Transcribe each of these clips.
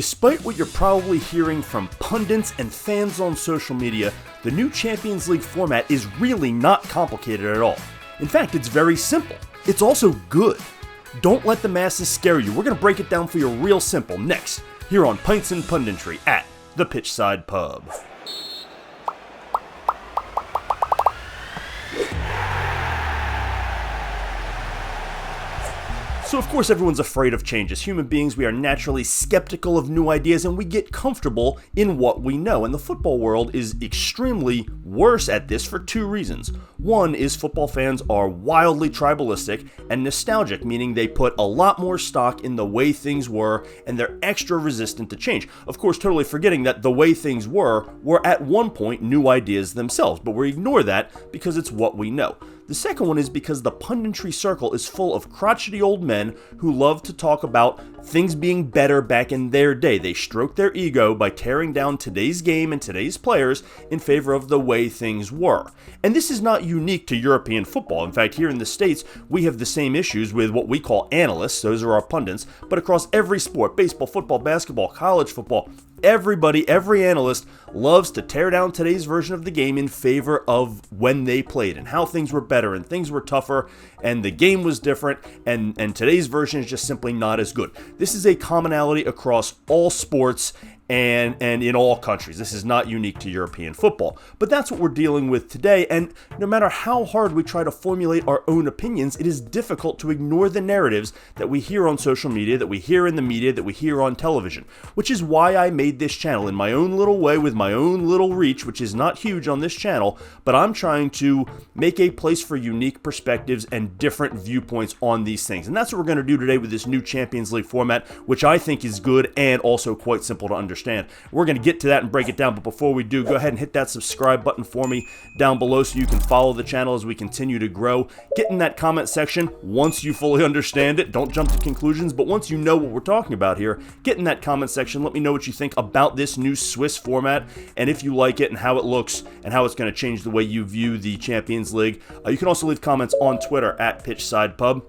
Despite what you're probably hearing from pundits and fans on social media, the new Champions League format is really not complicated at all. In fact, it's very simple. It's also good. Don't let the masses scare you. We're going to break it down for you real simple next, here on Pints and Punditry at the Pitchside Pub. So of course everyone's afraid of change. As human beings, we are naturally skeptical of new ideas and we get comfortable in what we know. And the football world is extremely worse at this for two reasons. One is football fans are wildly tribalistic and nostalgic, meaning they put a lot more stock in the way things were and they're extra resistant to change. Of course, totally forgetting that the way things were at one point new ideas themselves, but we ignore that because it's what we know. The second one is because the punditry circle is full of crotchety old men who love to talk about things being better back in their day. They stroke their ego by tearing down today's game and today's players in favor of the way things were. And this is not unique to European football. In fact, here in the States, we have the same issues with what we call analysts, those are our pundits, but across every sport, baseball, football, basketball, college football, everybody, every analyst loves to tear down today's version of the game in favor of when they played and how things were better and things were tougher and the game was different and today's version is just simply not as good. This is a commonality across all sports and in all countries. This is not unique to European football. But that's what we're dealing with today, and no matter how hard we try to formulate our own opinions, it is difficult to ignore the narratives that we hear on social media, that we hear in the media, that we hear on television, which is why I made this channel in my own little way with my own little reach, which is not huge on this channel, but I'm trying to make a place for unique perspectives and different viewpoints on these things. And that's what we're going to do today with this new Champions League format, which I think is good and also quite simple to understand. We're going to get to that and break it down, but before we do, go ahead and hit that subscribe button for me down below so you can follow the channel as we continue to grow. Get in that comment section once you fully understand it. Don't jump to conclusions, but once you know what we're talking about here, get in that comment section. Let me know what you think about this new Swiss format and if you like it and how it looks and how it's going to change the way you view the Champions League. You can also leave comments on Twitter at PitchsidePub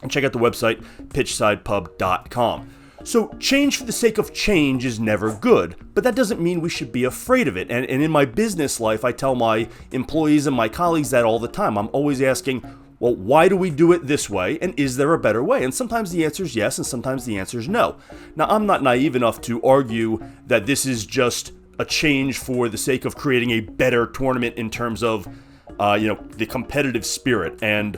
and check out the website pitchsidepub.com. So change for the sake of change is never good, but that doesn't mean we should be afraid of it. And in my business life, I tell my employees and my colleagues that all the time. I'm always asking, well, why do we do it this way? And is there a better way? And sometimes the answer is yes, and sometimes the answer is no. Now, I'm not naive enough to argue that this is just a change for the sake of creating a better tournament in terms of, the competitive spirit and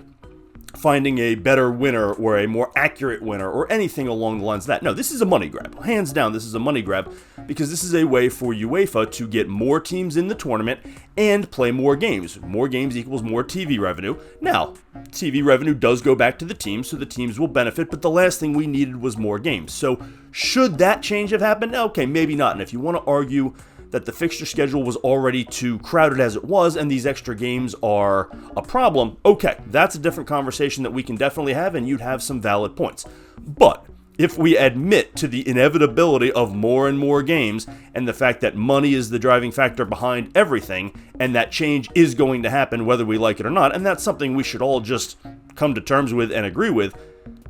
finding a better winner or a more accurate winner or anything along the lines of that. No, this is a money grab. Hands down, this is a money grab because this is a way for UEFA to get more teams in the tournament and play more games. More games equals more TV revenue. Now, TV revenue does go back to the teams, so the teams will benefit, but the last thing we needed was more games. So should that change have happened? Okay, maybe not. And if you want to argue that the fixture schedule was already too crowded as it was and these extra games are a problem, okay, that's a different conversation that we can definitely have and you'd have some valid points. But if we admit to the inevitability of more and more games and the fact that money is the driving factor behind everything and that change is going to happen whether we like it or not, and that's something we should all just come to terms with and agree with,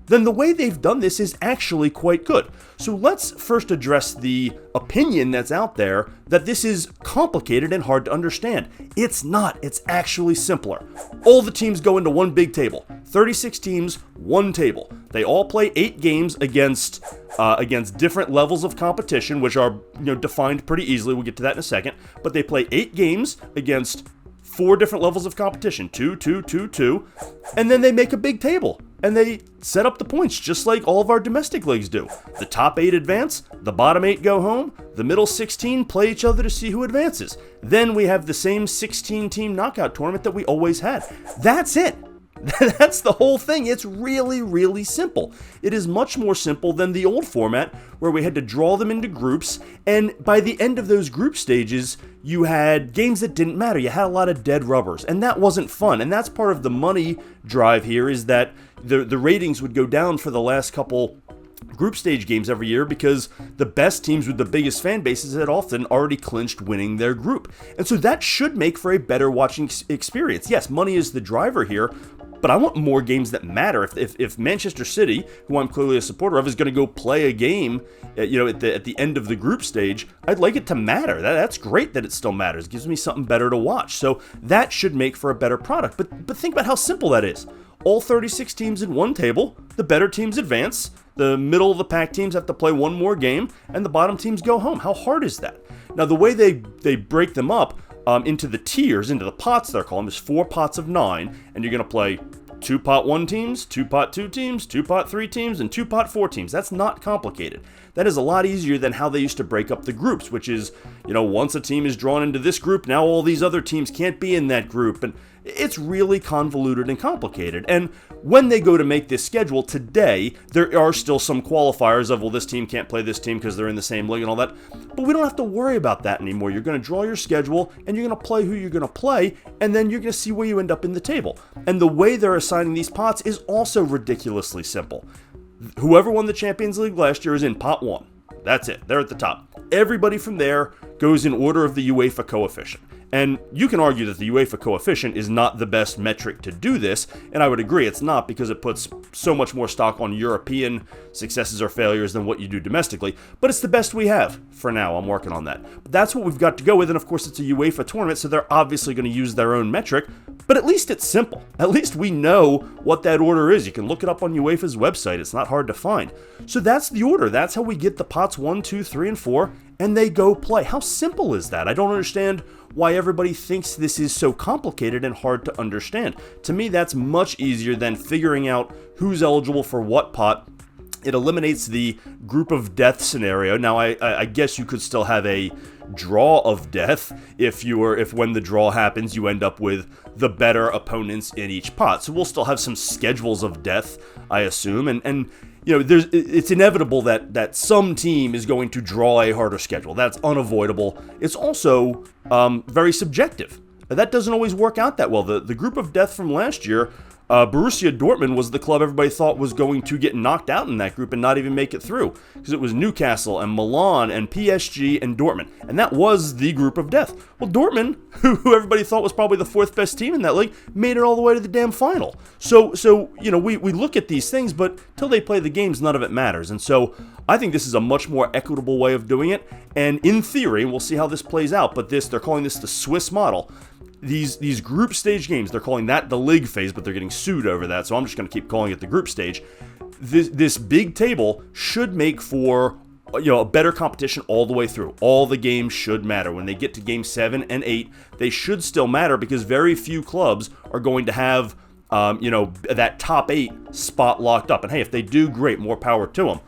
then the way they've done this is actually quite good. So let's first address the opinion that's out there that this is complicated and hard to understand. It's not. It's actually simpler. All the teams go into one big table. 36 teams, one table. They all play 8 games against different levels of competition, which are defined pretty easily. We'll get to that in a second. But they play 8 games against 4 different levels of competition. 2, 2, 2, 2. And then they make a big table. And they set up the points just like all of our domestic leagues do. The top 8 advance, the bottom 8 go home, the middle 16 play each other to see who advances. Then we have the same 16-team knockout tournament that we always had. That's it. That's the whole thing. It's really, really simple. It is much more simple than the old format where we had to draw them into groups, and by the end of those group stages, you had games that didn't matter. You had a lot of dead rubbers, and that wasn't fun. And that's part of the money drive here is that the ratings would go down for the last couple group stage games every year because the best teams with the biggest fan bases had often already clinched winning their group. And so that should make for a better watching experience. Yes, money is the driver here, but I want more games that matter. If Manchester City, who I'm clearly a supporter of, is going to go play a game, at the end of the group stage, I'd like it to matter. That's great that it still matters. It gives me something better to watch. So that should make for a better product. But think about how simple that is. All 36 teams in one table, the better teams advance, the middle of the pack teams have to play one more game, and the bottom teams go home. How hard is that? Now, the way they break them up into the tiers, into the pots they're calling them, is 4 pots of 9, and you're going to play 2 pot 1 teams, 2 pot 2 teams, 2 pot 3 teams, and 2 pot 4 teams. That's not complicated. That is a lot easier than how they used to break up the groups, which is, once a team is drawn into this group, now all these other teams can't be in that group, and it's really convoluted and complicated. And when they go to make this schedule today, there are still some qualifiers of, well, this team can't play this team because they're in the same league and all that. But we don't have to worry about that anymore. You're going to draw your schedule, and you're going to play who you're going to play, and then you're going to see where you end up in the table. And the way they're assigning these pots is also ridiculously simple. Whoever won the Champions League last year is in pot 1. That's it. They're at the top. Everybody from there goes in order of the UEFA coefficient. And you can argue that the UEFA coefficient is not the best metric to do this, and I would agree it's not, because it puts so much more stock on European successes or failures than what you do domestically, but it's the best we have for now. I'm working on that. But that's what we've got to go with, and of course it's a UEFA tournament, so they're obviously going to use their own metric, but at least it's simple. At least we know what that order is. You can look it up on UEFA's website. It's not hard to find. So that's the order. That's how we get the pots 1, 2, 3, and 4, and they go play. How simple is that? I don't understand why everybody thinks this is so complicated and hard to understand. To me, that's much easier than figuring out who's eligible for what pot. It eliminates the group of death scenario. Now, I guess you could still have a draw of death if when the draw happens, you end up with the better opponents in each pot. So we'll still have some schedules of death, I assume, and it's inevitable that some team is going to draw a harder schedule. That's unavoidable. It's also very subjective. That doesn't always work out that well. The group of death from last year, Borussia Dortmund was the club everybody thought was going to get knocked out in that group and not even make it through, because it was Newcastle and Milan and PSG and Dortmund, and that was the group of death. Well, Dortmund, who everybody thought was probably the 4th best team in that league, made it all the way to the damn final. So we look at these things, but till they play the games, none of it matters. And so I think this is a much more equitable way of doing it, and in theory, we'll see how this plays out, but they're calling this the Swiss model. These group stage games, they're calling that the league phase, but they're getting sued over that, so I'm just going to keep calling it the group stage. This big table should make for a better competition all the way through. All the games should matter. When they get to game 7 and 8, they should still matter, because very few clubs are going to have that top 8 spot locked up. And hey, if they do, great, more power to them.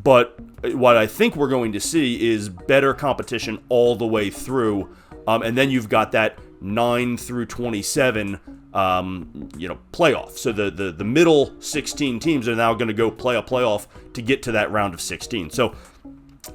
But what I think we're going to see is better competition all the way through, and then you've got that 9 through 27 playoff. So the middle 16 teams are now going to go play a playoff to get to that round of 16. So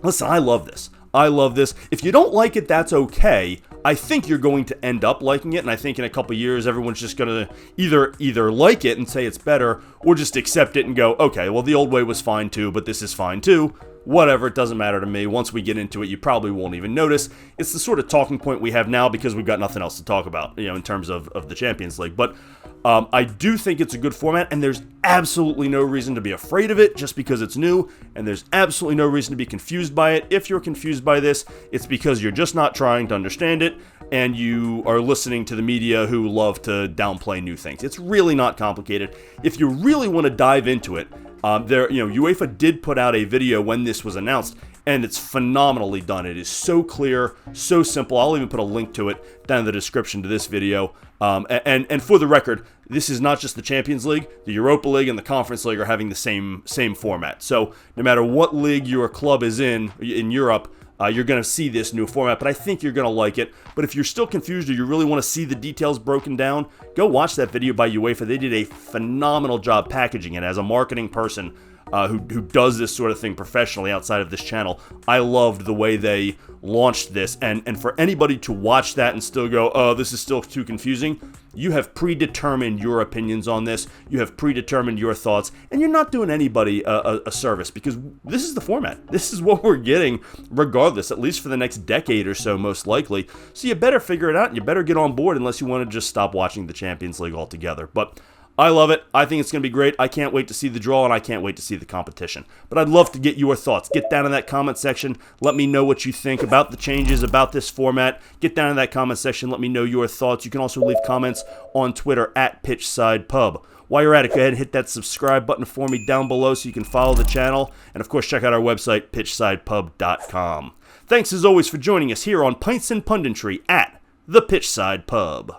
listen, I love this. If you don't like it, that's okay. I think you're going to end up liking it, and I think in a couple years everyone's just going to either like it and say it's better, or just accept it and go, okay, well, the old way was fine too, but this is fine too. Whatever, it doesn't matter to me. Once we get into it, you probably won't even notice. It's the sort of talking point we have now because we've got nothing else to talk about, in terms of the Champions League. But I do think it's a good format, and there's absolutely no reason to be afraid of it just because it's new, and there's absolutely no reason to be confused by it. If you're confused by this, it's because you're just not trying to understand it, and you are listening to the media who love to downplay new things. It's really not complicated. If you really want to dive into it, UEFA did put out a video when this was announced, and it's phenomenally done. It is so clear, so simple. I'll even put a link to it down in the description to this video. And for the record, this is not just the Champions League. The Europa League and the Conference League are having the same format. So no matter what league your club is in Europe, you're going to see this new format, but I think you're going to like it. But if you're still confused or you really want to see the details broken down, go watch that video by UEFA. They did a phenomenal job packaging it. As a marketing person who does this sort of thing professionally outside of this channel, I loved the way they launched this. And for anybody to watch that and still go, oh, this is still too confusing, you have predetermined your opinions on this. You have predetermined your thoughts, and you're not doing anybody a service, because this is the format. This is what we're getting regardless, at least for the next decade or so, most likely. So you better figure it out, and you better get on board unless you want to just stop watching the Champions League altogether. But I love it. I think it's going to be great. I can't wait to see the draw, and I can't wait to see the competition. But I'd love to get your thoughts. Get down in that comment section. Let me know what you think about the changes, about this format. Get down in that comment section. Let me know your thoughts. You can also leave comments on Twitter at PitchsidePub. While you're at it, go ahead and hit that subscribe button for me down below so you can follow the channel. And, of course, check out our website, pitchsidepub.com. Thanks, as always, for joining us here on Pints and Punditry at the Pitchside Pub.